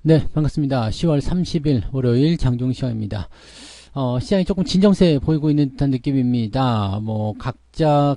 네, 반갑습니다. 10월 30일 월요일 장종시황입니다. 시장이 조금 진정세 보이고 있는 듯한 느낌입니다. 각자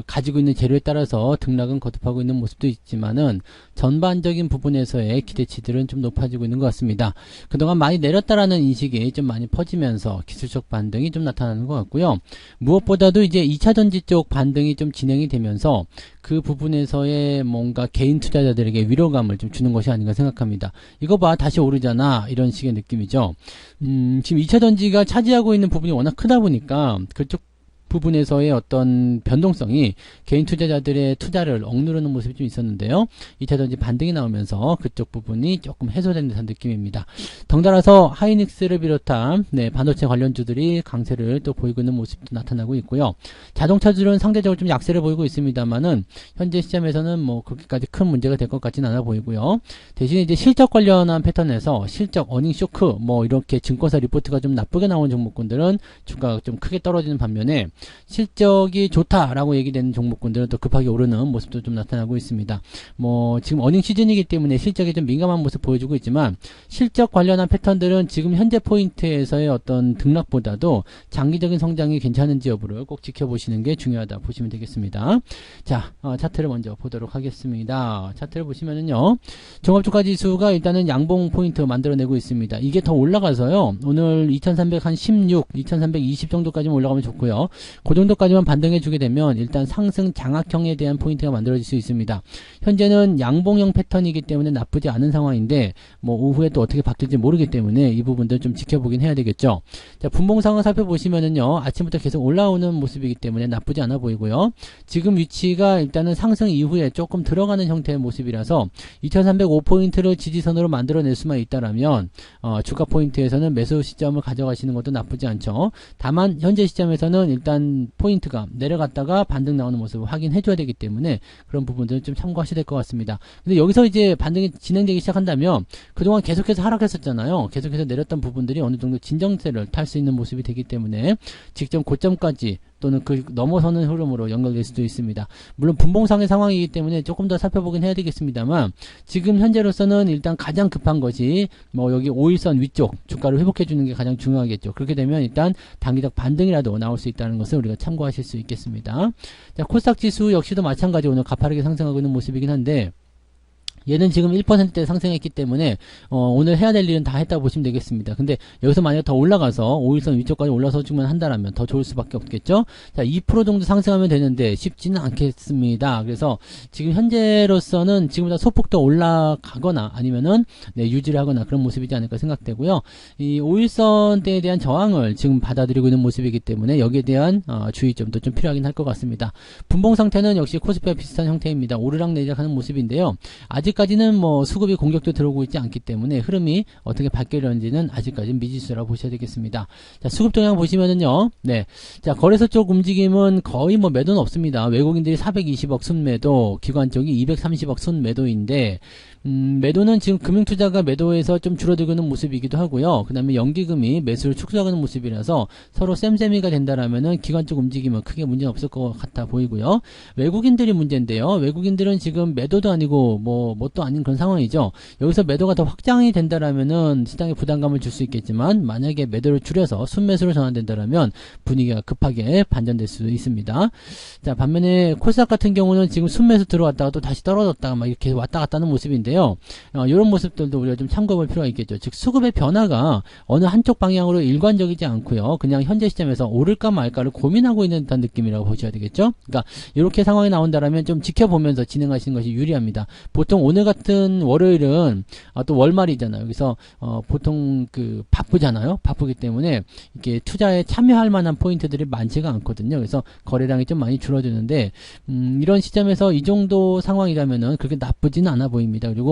가지고 있는 재료에 따라서 등락은 거듭하고 있는 모습도 있지만은 전반적인 부분에서의 기대치들은 좀 높아지고 있는 것 같습니다. 그동안 많이 내렸다라는 인식이 좀 많이 퍼지면서 기술적 반등이 좀 나타나는 것 같고요. 무엇보다도 이제 2차전지 쪽 반등이 좀 진행이 되면서 그 부분에서의 뭔가 개인 투자자들에게 위로감을 좀 주는 것이 아닌가 생각합니다. 이거 봐, 다시 오르잖아, 이런 식의 느낌이죠. 지금 2차전지가 차지하고 있는 부분이 워낙 크다 보니까 그쪽 부분에서의 어떤 변동성이 개인 투자자들의 투자를 억누르는 모습이 좀 있었는데요. 2차전지 반등이 나오면서 그쪽 부분이 조금 해소된 듯한 느낌입니다. 덩달아서 하이닉스를 비롯한 반도체 관련주들이 강세를 또 보이고 있는 모습도 나타나고 있고요. 자동차들은 상대적으로 좀 약세를 보이고 있습니다만은 현재 시점에서는 그렇게까지 큰 문제가 될 것 같지는 않아 보이고요. 대신에 이제 실적 관련한 패턴에서 실적 어닝 쇼크 이렇게 증권사 리포트가 좀 나쁘게 나온 종목군들은 주가가 좀 크게 떨어지는 반면에 실적이 좋다라고 얘기되는 종목군들은 또 급하게 오르는 모습도 좀 나타나고 있습니다. 지금 어닝 시즌이기 때문에 실적에 좀 민감한 모습 보여주고 있지만 실적 관련한 패턴들은 지금 현재 포인트에서의 어떤 등락보다도 장기적인 성장이 괜찮은지 여부를 꼭 지켜보시는 게 중요하다 보시면 되겠습니다. 자, 차트를 먼저 보도록 하겠습니다. 차트를 보시면은요, 종합주가지수가 일단은 양봉 포인트 만들어내고 있습니다. 이게 더 올라가서요, 오늘 2316, 2320 정도까지만 올라가면 좋고요. 그 정도까지만 반등해주게 되면 일단 상승 장악형에 대한 포인트가 만들어질 수 있습니다. 현재는 양봉형 패턴이기 때문에 나쁘지 않은 상황인데 오후에 또 어떻게 바뀔지 모르기 때문에 이 부분들 좀 지켜보긴 해야 되겠죠. 자, 분봉상을 살펴보시면은요, 아침부터 계속 올라오는 모습이기 때문에 나쁘지 않아 보이고요. 지금 위치가 일단은 상승 이후에 조금 들어가는 형태의 모습이라서 2305포인트를 지지선으로 만들어낼 수만 있다라면 주가 포인트에서는 매수 시점을 가져가시는 것도 나쁘지 않죠. 다만 현재 시점에서는 일단 포인트가 내려갔다가 반등 나오는 모습을 확인해 줘야 되기 때문에 그런 부분들은 좀 참고하셔야 될 것 같습니다. 근데 여기서 이제 반등이 진행되기 시작한다면 그동안 계속해서 하락했었잖아요. 계속해서 내렸던 부분들이 어느 정도 진정세를 탈 수 있는 모습이 되기 때문에 직전 고점까지 또는 그 넘어서는 흐름으로 연결될 수도 있습니다. 물론 분봉상의 상황이기 때문에 조금 더 살펴보긴 해야 되겠습니다만 지금 현재로서는 일단 가장 급한 것이 여기 5일선 위쪽 주가를 회복해 주는 게 가장 중요하겠죠. 그렇게 되면 일단 단기적 반등이라도 나올 수 있다는 것을 우리가 참고하실 수 있겠습니다. 자, 코스닥 지수 역시도 마찬가지 오늘 가파르게 상승하고 있는 모습이긴 한데 얘는 지금 1%대 상승했기 때문에 오늘 해야 될 일은 다 했다고 보시면 되겠습니다. 근데 여기서 만약 더 올라가서 5일선 위쪽까지 올라서주면 한다라면 더 좋을 수밖에 없겠죠. 자, 2% 정도 상승하면 되는데 쉽지는 않겠습니다. 그래서 지금 현재로서는 지금보다 소폭 더 올라가거나 아니면은 유지를 하거나 그런 모습이지 않을까 생각되고요. 이 5일선대에 대한 저항을 지금 받아들이고 있는 모습이기 때문에 여기에 대한 주의점도 좀 필요하긴 할 것 같습니다. 분봉 상태는 역시 코스피와 비슷한 형태입니다. 오르락내리락 하는 모습인데요. 아직까지는 수급이 공격도 들어오고 있지 않기 때문에 흐름이 어떻게 바뀌려는지는 아직까지는 미지수라고 보셔야 되겠습니다. 자, 수급 동향 보시면은요, 자, 거래소 쪽 움직임은 거의 매도는 없습니다. 외국인들이 420억 순매도, 기관 쪽이 230억 순매도인데, 매도는 지금 금융투자가 매도에서 좀 줄어들고 있는 모습이기도 하고요. 그 다음에 연기금이 매수를 축소하는 모습이라서 서로 쌤쌤이가 된다라면은 기관 쪽 움직임은 크게 문제는 없을 것 같아 보이고요. 외국인들이 문제인데요. 외국인들은 지금 매도도 아니고 뭣도 아닌 그런 상황이죠. 여기서 매도가 더 확장이 된다라면은 시장에 부담감을 줄 수 있겠지만 만약에 매도를 줄여서 순매수로 전환된다라면 분위기가 급하게 반전될 수도 있습니다. 자, 반면에 코스닥 같은 경우는 지금 순매수 들어왔다가 또 다시 떨어졌다가 막 이렇게 왔다 갔다 하는 모습인데요. 이런 모습들도 우리가 좀 참고할 필요가 있겠죠. 즉 수급의 변화가 어느 한쪽 방향으로 일관적이지 않고요. 그냥 현재 시점에서 오를까 말까를 고민하고 있는 듯한 느낌이라고 보셔야 되겠죠. 그러니까 이렇게 상황이 나온다라면 좀 지켜보면서 진행하시는 것이 유리합니다. 보통 오늘 같은 월요일은 또 월말이잖아요. 그래서 보통 바쁘잖아요. 바쁘기 때문에 이렇게 투자에 참여할 만한 포인트들이 많지가 않거든요. 그래서 거래량이 좀 많이 줄어드는데 이런 시점에서 이 정도 상황이라면은 그렇게 나쁘지는 않아 보입니다. 그리고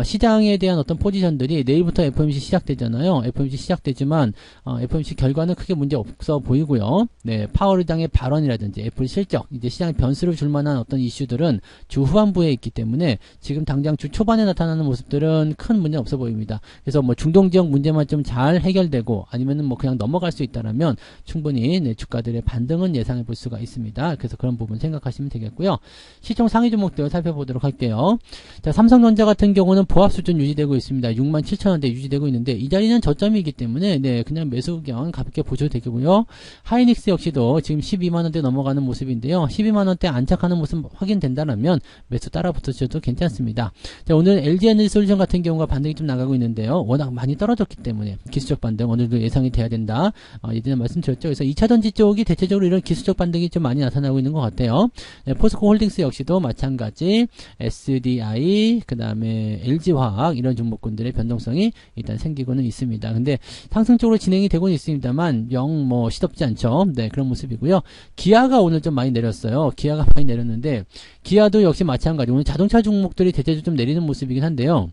시장에 대한 어떤 포지션들이 내일부터 FOMC 시작되잖아요. FOMC 시작되지만 FOMC 결과는 크게 문제 없어 보이고요. 파월 의장의 발언이라든지 애플 실적, 이제 시장에 변수를 줄 만한 어떤 이슈들은 주 후반부에 있기 때문에 지금 당장 주 초반에 나타나는 모습들은 큰 문제 없어 보입니다. 그래서 중동 지역 문제만 좀 잘 해결되고 아니면은 그냥 넘어갈 수 있다라면 충분히 주가들의 반등은 예상해 볼 수가 있습니다. 그래서 그런 부분 생각하시면 되겠고요. 시총 상위 종목들 살펴보도록 할게요. 자, 삼성전자 삼성전자 같은 경우는 보합 수준 유지되고 있습니다. 67,000원대 유지되고 있는데 이 자리는 저점이기 때문에 네, 그냥 매수 의견 가볍게 보셔도 되고요. 하이닉스 역시도 지금 12만원대 넘어가는 모습인데요. 12만원대 안착하는 모습 확인된다면 매수 따라 붙으셔도 괜찮습니다. 자, 오늘 LG에너지솔루션 같은 경우가 반등이 좀 나가고 있는데요. 워낙 많이 떨어졌기 때문에 기술적 반등 어느 정도 예상이 돼야 된다. 예전에 말씀드렸죠. 그래서 2차전지 쪽이 대체적으로 이런 기술적 반등이 좀 많이 나타나고 있는 것 같아요. 네, 포스코 홀딩스 역시도 마찬가지 SDI 그 다음에 LG화학 이런 종목군들의 변동성이 일단 생기고는 있습니다. 근데 상승적으로 진행이 되고는 있습니다만 영 뭐 시덥지 않죠. 네, 그런 모습이고요. 기아가 오늘 좀 많이 내렸어요. 기아가 많이 내렸는데 기아도 역시 마찬가지 오늘 자동차 종목들이 대체적으로 좀 내리는 모습이긴 한데요.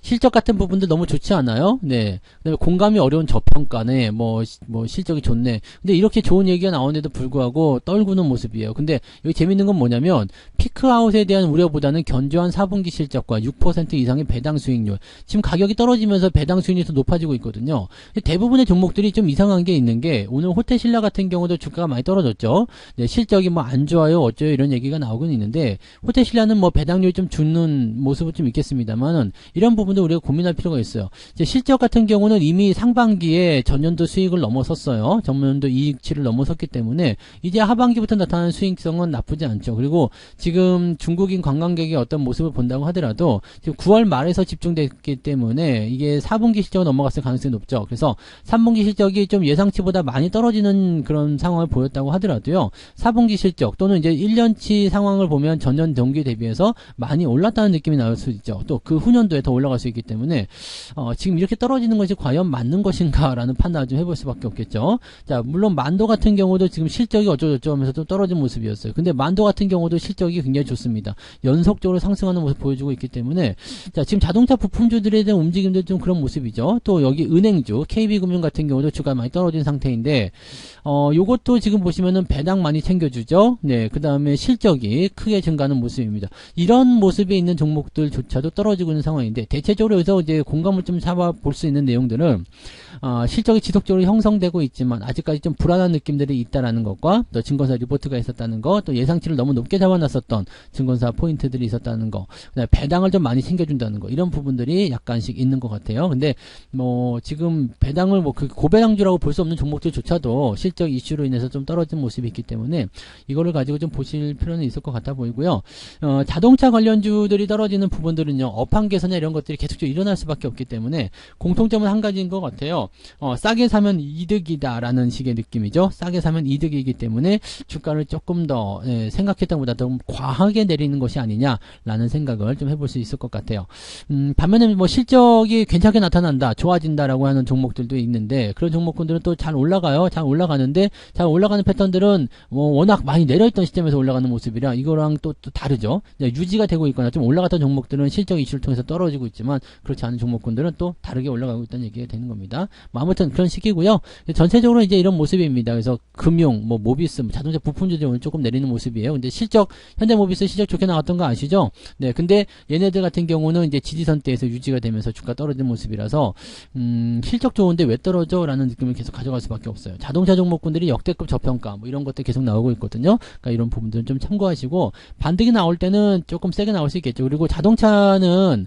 실적 같은 부분도 너무 좋지 않아요? 네. 그다음에 공감이 어려운 저평가네. 뭐 실적이 좋네. 근데 이렇게 좋은 얘기가 나오는데도 불구하고 떨구는 모습이에요. 근데 여기 재밌는 건 뭐냐면 피크아웃에 대한 우려보다는 견조한 4분기 실적과 6% 이상의 배당 수익률. 지금 가격이 떨어지면서 배당 수익률이 더 높아지고 있거든요. 대부분의 종목들이 좀 이상한 게 있는 게 오늘 호텔신라 같은 경우도 주가가 많이 떨어졌죠. 네, 실적이 뭐 안 좋아요, 어쩌요 이런 얘기가 나오곤 있는데 호텔신라는 뭐 배당률 좀 주는 모습은 좀 있겠습니다만은 이런 부분도 우리가 고민할 필요가 있어요. 이제 실적 같은 경우는 이미 상반기에 전년도 수익을 넘어섰어요. 전년도 이익치를 넘어섰기 때문에 이제 하반기부터 나타나는 수익성은 나쁘지 않죠. 그리고 지금 중국인 관광객의 어떤 모습을 본다고 하더라도 지금 9월 말에서 집중됐기 때문에 이게 4분기 실적으로 넘어갔을 가능성이 높죠. 그래서 3분기 실적이 좀 예상치보다 많이 떨어지는 그런 상황을 보였다고 하더라도요. 4분기 실적 또는 이제 1년치 상황을 보면 전년 동기 대비해서 많이 올랐다는 느낌이 나올 수 있죠. 또 그 후년도에 더 올라갈 수 있기 때문에 지금 이렇게 떨어지는 것이 과연 맞는 것인가라는 판단을 좀 해볼 수밖에 없겠죠. 자, 물론 만도 같은 경우도 지금 실적이 어쩌고저쩌고 하면서 좀 떨어진 모습이었어요. 근데 만도 같은 경우도 실적이 굉장히 좋습니다. 연속적으로 상승하는 모습 보여주고 있기 때문에 자, 지금 자동차 부품주들에 대한 움직임도 좀 그런 모습이죠. 또 여기 은행주 KB금융 같은 경우도 주가 많이 떨어진 상태인데 요것도 지금 보시면은 배당 많이 챙겨주죠. 네, 그 다음에 실적이 크게 증가하는 모습입니다. 이런 모습에 있는 종목들조차도 떨어지고 있는 상황인데 대체적으로 여기서 이제 공감을 좀 잡아볼 수 있는 내용들은 실적이 지속적으로 형성되고 있지만 아직까지 좀 불안한 느낌들이 있다라는 것과 또 증권사 리포트가 있었다는 것, 또 예상치를 너무 높게 잡아놨었던 증권사 포인트들이 있었다는 것, 그다음에 배당을 좀 많이 챙겨준다는 것 이런 부분들이 약간씩 있는 것 같아요. 근데 뭐 지금 배당을 뭐 그 고배당주라고 볼 수 없는 종목들조차도 실적 이슈로 인해서 좀 떨어진 모습이 있기 때문에 이거를 가지고 좀 보실 필요는 있을 것 같아 보이고요. 자동차 관련주들이 떨어지는 부분들은요, 업황 개선이나 이런 것들이 계속적으로 일어날 수밖에 없기 때문에 공통점은 한 가지인 것 같아요. 싸게 사면 이득이다라는 식의 느낌이죠. 싸게 사면 이득이기 때문에 주가를 조금 더 생각했던 것보다 더 과하게 내리는 것이 아니냐라는 생각을 좀 해볼 수 있을 것 같아요. 반면에 뭐 실적이 괜찮게 나타난다, 좋아진다라고 하는 종목들도 있는데 그런 종목군들은 또 잘 올라가요. 잘 올라가는데 잘 올라가는 패턴들은 뭐 워낙 많이 내려있던 시점에서 올라가는 모습이라 이거랑 또 다르죠. 유지가 되고 있거나 좀 올라갔던 종목들은 실적 이슈를 통해서 떨어지고 있지만 그렇지 않은 종목군들은 또 다르게 올라가고 있다는 얘기가 되는 겁니다. 뭐 아무튼 그런 식이고요. 전체적으로 이제 이런 모습입니다. 그래서 금융, 뭐 모비스, 자동차 부품주들이 오늘 조금 내리는 모습이에요. 근데 실적 현대모비스 실적 좋게 나왔던 거 아시죠? 네, 근데 얘네들 같은 경우는 이제 지지선대에서 유지가 되면서 주가 떨어지는 모습이라서 실적 좋은데 왜 떨어져?라는 느낌을 계속 가져갈 수밖에 없어요. 자동차 종목군들이 역대급 저평가 뭐 이런 것들 계속 나오고 있거든요. 그러니까 이런 부분들은 좀 참고하시고 반등이 나올 때는 조금 세게 나올 수 있겠죠. 그리고 자동차는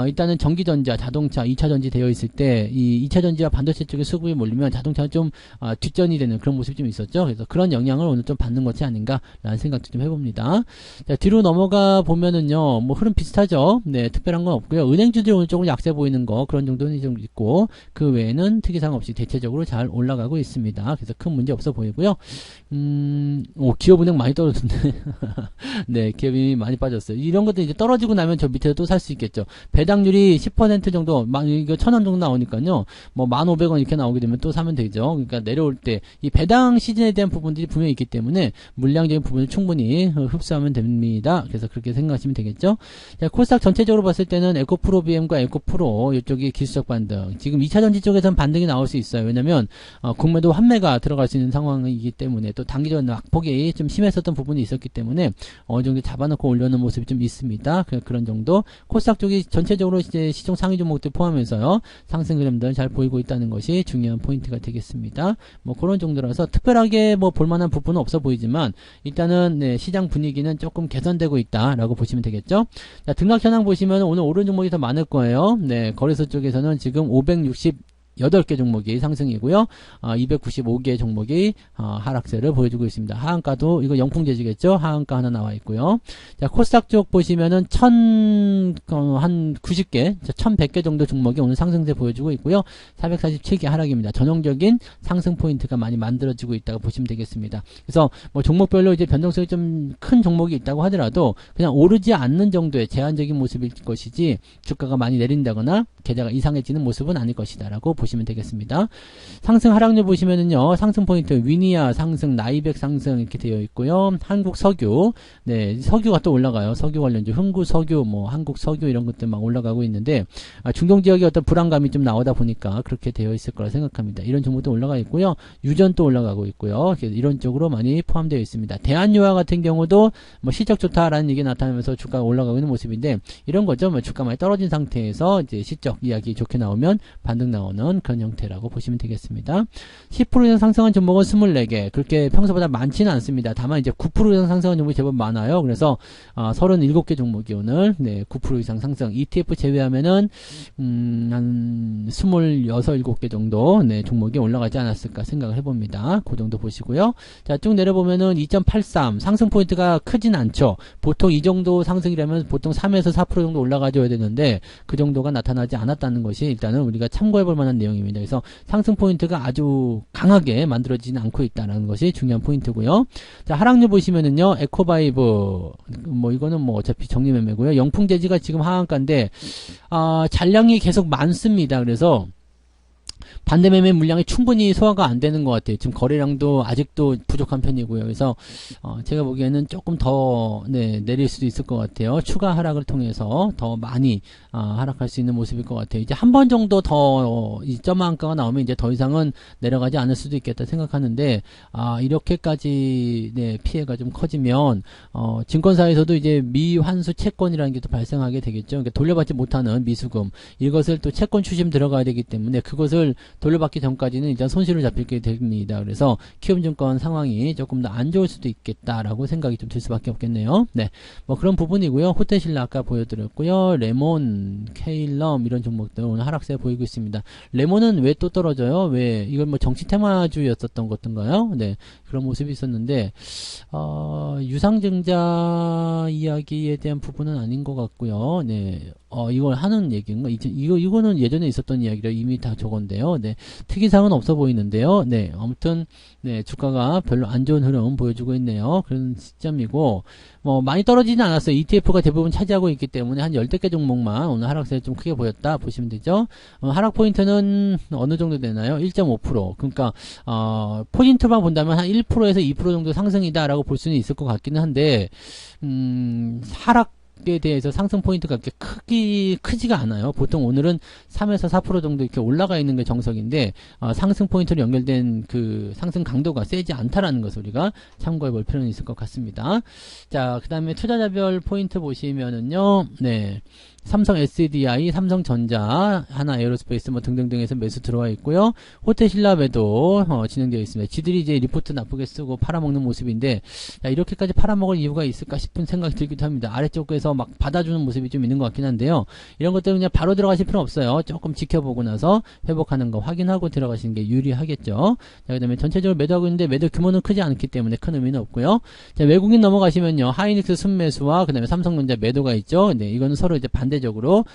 일단은 전기전자, 자동차, 2차전지 되어 있을 때 이 2차전지와 반도체 쪽에 수급이 몰리면 자동차는 좀 뒷전이 되는 그런 모습이 좀 있었죠. 그래서 그런 영향을 오늘 좀 받는 것이 아닌가라는 생각도 좀 해봅니다. 자, 뒤로 넘어가 보면은요, 뭐 흐름 비슷하죠. 네, 특별한 건 없고요. 은행주들이 오늘 조금 약세 보이는 거 그런 정도는 좀 있고 그 외에는 특이사항 없이 대체적으로 잘 올라가고 있습니다. 그래서 큰 문제 없어 보이고요. 기업은행 많이 떨어졌네. 네, 기업이 많이 빠졌어요. 이런 것들 이제 떨어지고 나면 저 밑에서 또 살 수 있겠죠. 배당률이 10% 정도, 이거 1,000원 정도 나오니까요. 뭐 1,500원 이렇게 나오게 되면 또 사면 되죠. 그러니까 내려올 때 이 배당 시즌에 대한 부분들이 분명히 있기 때문에 물량적인 부분을 충분히 흡수하면 됩니다. 그래서 그렇게 생각하시면 되겠죠. 자, 코스닥 전체적으로 봤을 때는 에코프로 BM과 에코프로 이쪽이 기술적 반등. 지금 2차전지 쪽에서는 반등이 나올 수 있어요. 왜냐면 국매도 환매가 들어갈 수 있는 상황이기 때문에 또 단기적인 낙폭이 좀 심했었던 부분이 있었기 때문에 어느 정도 잡아놓고 올려놓은 모습이 좀 있습니다. 그런 정도. 코스닥 쪽이 전체 전체적으로 이제 시총 상위 종목들 포함해서요, 상승 흐름들 잘 보이고 있다는 것이 중요한 포인트가 되겠습니다. 뭐 그런 정도라서 특별하게 뭐 볼만한 부분은 없어 보이지만 일단은 네, 시장 분위기는 조금 개선되고 있다라고 보시면 되겠죠. 자, 등락 현황 보시면 오늘 오른 종목이 더 많을 거예요. 네, 거래소 쪽에서는 지금 568개 종목이 상승이고요. 295개 종목이 하락세를 보여주고 있습니다. 하한가도 이거 영풍재지겠죠? 하한가 하나 나와 있고요. 자, 코스닥 쪽 보시면은 한 90개, 1100개 정도 종목이 오늘 상승세 보여주고 있고요. 447개 하락입니다. 전형적인 상승 포인트가 많이 만들어지고 있다고 보시면 되겠습니다. 그래서 뭐 종목별로 이제 변동성이 좀 큰 종목이 있다고 하더라도 그냥 오르지 않는 정도의 제한적인 모습일 것이지 주가가 많이 내린다거나 계좌가 이상해지는 모습은 아닐 것이다라고 보시면 되겠습니다. 상승 하락률 보시면은요, 상승 포인트 위니아 상승, 나이백 상승 이렇게 되어 있고요. 한국 석유, 네, 석유가 또 올라가요. 석유 관련주, 흥구 석유, 뭐 한국 석유 이런 것들 막 올라가고 있는데 중동 지역에 어떤 불안감이 좀 나오다 보니까 그렇게 되어 있을 거라 생각합니다. 이런 종목도 올라가 있고요. 유전도 올라가고 있고요. 이런 쪽으로 많이 포함되어 있습니다. 대한유화 같은 경우도 뭐 실적 좋다라는 얘기 나타나면서 주가가 올라가고 있는 모습인데 이런 거죠. 뭐 주가 많이 떨어진 상태에서 이제 실적 이야기 좋게 나오면 반등 나오는 그런 형태라고 보시면 되겠습니다. 10% 이상 상승한 종목은 24개. 그렇게 평소보다 많지는 않습니다. 다만 이제 9% 이상 상승한 종목이 제법 많아요. 그래서 37개 종목이 오늘 9% 이상 상승. ETF 제외하면은 한 26, 7개 정도 종목이 올라가지 않았을까 생각을 해봅니다. 그 정도 보시고요. 자, 쭉 내려보면은 2.83 상승 포인트가 크진 않죠. 보통 이 정도 상승이라면 보통 3에서 4% 정도 올라가줘야 되는데 그 정도가 나타나지 않았다는 것이 일단은 우리가 참고해볼 만한 내용입니다. 그래서 상승 포인트가 아주 강하게 만들어지지는 않고 있다는 것이 중요한 포인트고요. 자, 하락률 보시면은요, 에코바이브 뭐 이거는 뭐 어차피 정리매매고요. 영풍재지가 지금 하한가인데 잔량이 계속 많습니다. 그래서 반대 매매 물량이 충분히 소화가 안 되는 것 같아요. 지금 거래량도 아직도 부족한 편이고요. 그래서 제가 보기에는 조금 더 내릴 수도 있을 것 같아요. 추가 하락을 통해서 더 많이 하락할 수 있는 모습일 것 같아요. 이제 한 번 정도 더 이점한가가 나오면 이제 더 이상은 내려가지 않을 수도 있겠다 생각하는데 이렇게까지 피해가 좀 커지면 증권사에서도 이제 미환수 채권이라는 게 또 발생하게 되겠죠. 그러니까 돌려받지 못하는 미수금, 이것을 또 채권 추심 들어가야 되기 때문에 그것을 돌려받기 전까지는 일단 손실을 잡히게 됩니다. 그래서 키움증권 상황이 조금 더 안 좋을 수도 있겠다라고 생각이 좀 들 수밖에 없겠네요. 네, 뭐 그런 부분이고요. 호텔신라 아까 보여드렸고요. 레몬, 케일럼 이런 종목들 오늘 하락세 보이고 있습니다. 레몬은 왜 또 떨어져요? 왜 이건 뭐 정치 테마주였었던 것인가요? 네, 그런 모습이 있었는데 유상증자 이야기에 대한 부분은 아닌 것 같고요. 네. 이걸 하는 얘기인가? 이거는 예전에 있었던 이야기라 이미 다 저건데요. 네. 특이사항은 없어 보이는데요. 네. 아무튼, 주가가 별로 안 좋은 흐름 보여주고 있네요. 그런 시점이고, 많이 떨어지진 않았어요. ETF가 대부분 차지하고 있기 때문에 한 10개 종목만 오늘 하락세 좀 크게 보였다 보시면 되죠. 하락 포인트는 어느 정도 되나요? 1.5%. 그러니까, 포인트만 본다면 한 1%에서 2% 정도 상승이다라고 볼 수는 있을 것 같기는 한데, 하락에 대해서 상승 포인트가 그렇게 크지가 않아요. 보통 오늘은 3에서 4% 정도 이렇게 올라가 있는 게 정석인데 상승 포인트로 연결된 그 상승 강도가 세지 않다라는 것을 우리가 참고해 볼 필요는 있을 것 같습니다. 자, 그 다음에 투자자별 포인트 보시면은요, 삼성 SDI, 삼성전자, 하나 에어로스페이스 뭐 등등등에서 매수 들어와 있고요. 호텔신라 매도 진행되어 있습니다. 지들이 이제 리포트 나쁘게 쓰고 팔아먹는 모습인데 자, 이렇게까지 팔아먹을 이유가 있을까 싶은 생각이 들기도 합니다. 아래쪽에서 막 받아주는 모습이 좀 있는 것 같긴 한데요. 이런 것들은 그냥 바로 들어가실 필요는 없어요. 조금 지켜보고 나서 회복하는 거 확인하고 들어가시는 게 유리하겠죠. 자, 그 다음에 전체적으로 매도하고 있는데 매도 규모는 크지 않기 때문에 큰 의미는 없고요. 자, 외국인 넘어가시면요. 하이닉스 순매수와 그 다음에 삼성전자 매도가 있죠. 네, 이거는 서로 이제 반대적으로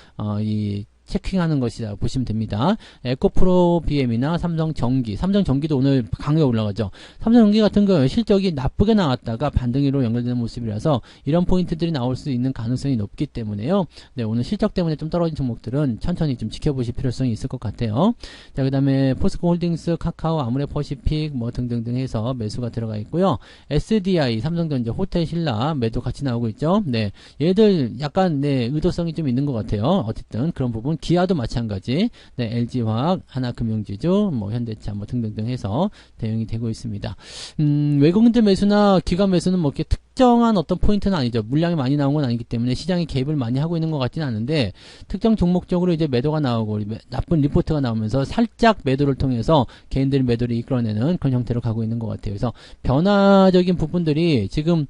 이 체킹하는 것이다 보시면 됩니다. 에코프로 BM이나 삼성전기도 오늘 강하게 올라가죠. 삼성전기 같은 경우 실적이 나쁘게 나왔다가 반등으로 연결되는 모습이라서 이런 포인트들이 나올 수 있는 가능성이 높기 때문에요. 네, 오늘 실적 때문에 좀 떨어진 종목들은 천천히 좀 지켜보실 필요성이 있을 것 같아요. 자, 그 다음에 포스코홀딩스, 카카오, 아모레퍼시픽 뭐 등등등 해서 매수가 들어가 있고요. SDI, 삼성전자, 호텔신라 매도 같이 나오고 있죠. 네, 얘들 약간 의도성이 좀 있는 것 같아요. 어쨌든 그런 부분. 기아도 마찬가지. LG화학, 하나금융지주, 뭐 현대차 뭐 등등등 해서 대응이 되고 있습니다. 외국인들 매수나 기관 매수는 뭐 이렇게 특정한 어떤 포인트는 아니죠. 물량이 많이 나온 건 아니기 때문에 시장에 개입을 많이 하고 있는 것 같지는 않은데 특정 종목적으로 이제 매도가 나오고 나쁜 리포트가 나오면서 살짝 매도를 통해서 개인들의 매도를 이끌어내는 그런 형태로 가고 있는 것 같아요. 그래서 변화적인 부분들이 지금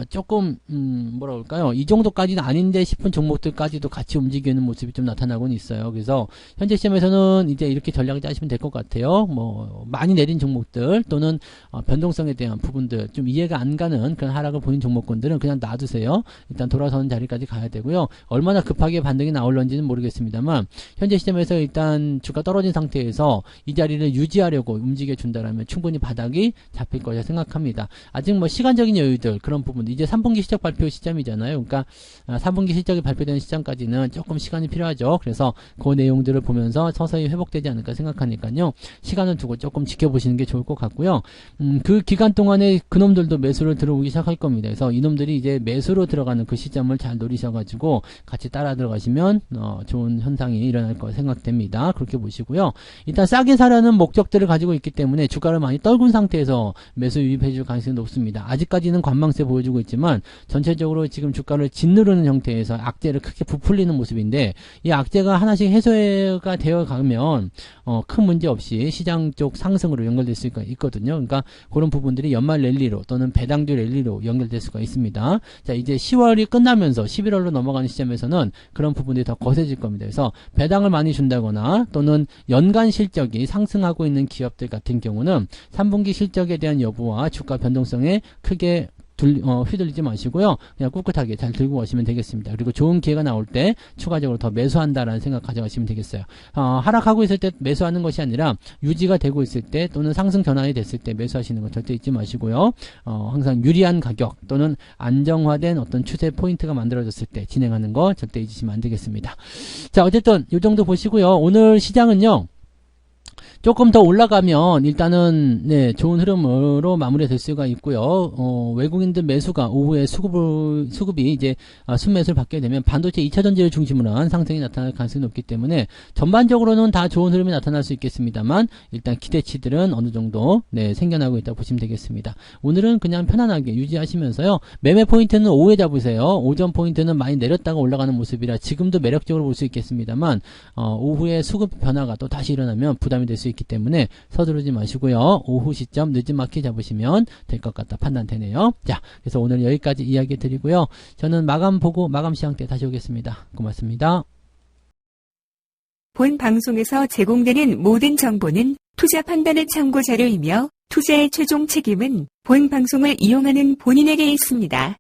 조금 뭐라 그럴까요? 이 정도까지는 아닌데 싶은 종목들까지도 같이 움직이는 모습이 좀 나타나고는 있어요. 그래서 현재 시점에서는 이제 이렇게 전략을 짜시면 될 것 같아요. 뭐 많이 내린 종목들 또는 변동성에 대한 부분들 좀 이해가 안 가는 그런 하락을 보인 종목군들은 그냥 놔두세요. 일단 돌아서는 자리까지 가야 되고요. 얼마나 급하게 반등이 나올런지는 모르겠습니다만 현재 시점에서 일단 주가 떨어진 상태에서 이 자리를 유지하려고 움직여 준다라면 충분히 바닥이 잡힐 거라 생각합니다. 아직 뭐 시간적인 여유들 그런 부분 이제 3분기 실적 발표 시점이잖아요. 그러니까 3분기 실적이 발표되는 시점까지는 조금 시간이 필요하죠. 그래서 그 내용들을 보면서 서서히 회복되지 않을까 생각하니까요. 시간을 두고 조금 지켜보시는 게 좋을 것 같고요. 그 기간 동안에 그놈들도 매수를 들어오기 시작할 겁니다. 그래서 이놈들이 이제 매수로 들어가는 그 시점을 잘 노리셔가지고 같이 따라 들어가시면 좋은 현상이 일어날 거 생각됩니다. 그렇게 보시고요. 일단 싸게 사려는 목적들을 가지고 있기 때문에 주가를 많이 떨군 상태에서 매수 유입해 줄 가능성이 높습니다. 아직까지는 관망세 보여주고 있지만 전체적으로 지금 주가를 짓누르는 형태에서 악재를 크게 부풀리는 모습인데 이 악재가 하나씩 해소가 되어 가면 큰 문제 없이 시장 쪽 상승으로 연결될 수가 있거든요. 그러니까 그런 부분들이 연말 랠리로 또는 배당주 랠리로 연결될 수가 있습니다. 자, 이제 10월이 끝나면서 11월로 넘어가는 시점에서는 그런 부분들이 더 거세질 겁니다. 그래서 배당을 많이 준다거나 또는 연간 실적이 상승하고 있는 기업들 같은 경우는 3분기 실적에 대한 여부와 주가 변동성에 크게 휘둘리지 마시고요. 그냥 꿋꿋하게 잘 들고 가시면 되겠습니다. 그리고 좋은 기회가 나올 때 추가적으로 더 매수한다라는 생각 가져가시면 되겠어요. 하락하고 있을 때 매수하는 것이 아니라 유지가 되고 있을 때 또는 상승 전환이 됐을 때 매수하시는 거 절대 잊지 마시고요. 항상 유리한 가격 또는 안정화된 어떤 추세 포인트가 만들어졌을 때 진행하는 거 절대 잊으시면 안 되겠습니다. 자, 어쨌든 이 정도 보시고요. 오늘 시장은요. 조금 더 올라가면 일단은 네, 좋은 흐름으로 마무리될 수가 있고요. 외국인들 매수가 오후에 수급이 이제 순매수를 받게 되면 반도체 2차 전지를 중심으로 한 상승이 나타날 가능성이 높기 때문에 전반적으로는 다 좋은 흐름이 나타날 수 있겠습니다만 일단 기대치들은 어느 정도 네, 생겨나고 있다고 보시면 되겠습니다. 오늘은 그냥 편안하게 유지하시면서요. 매매 포인트는 오후에 잡으세요. 오전 포인트는 많이 내렸다가 올라가는 모습이라 지금도 매력적으로 볼 수 있겠습니다만 오후에 수급 변화가 또 다시 일어나면 부담이 될 수 있기 때문에 서두르지 마시고요. 오후 시점 늦은 마켓 잡으시면 될 것 같다 판단되네요. 자, 그래서 오늘 여기까지 이야기 드리고요. 저는 마감 보고 마감 시황 때 다시 오겠습니다. 고맙습니다. 본 방송에서 제공되는 모든 정보는 투자 판단의 참고 자료이며 투자의 최종 책임은 본 방송을 이용하는 본인에게 있습니다.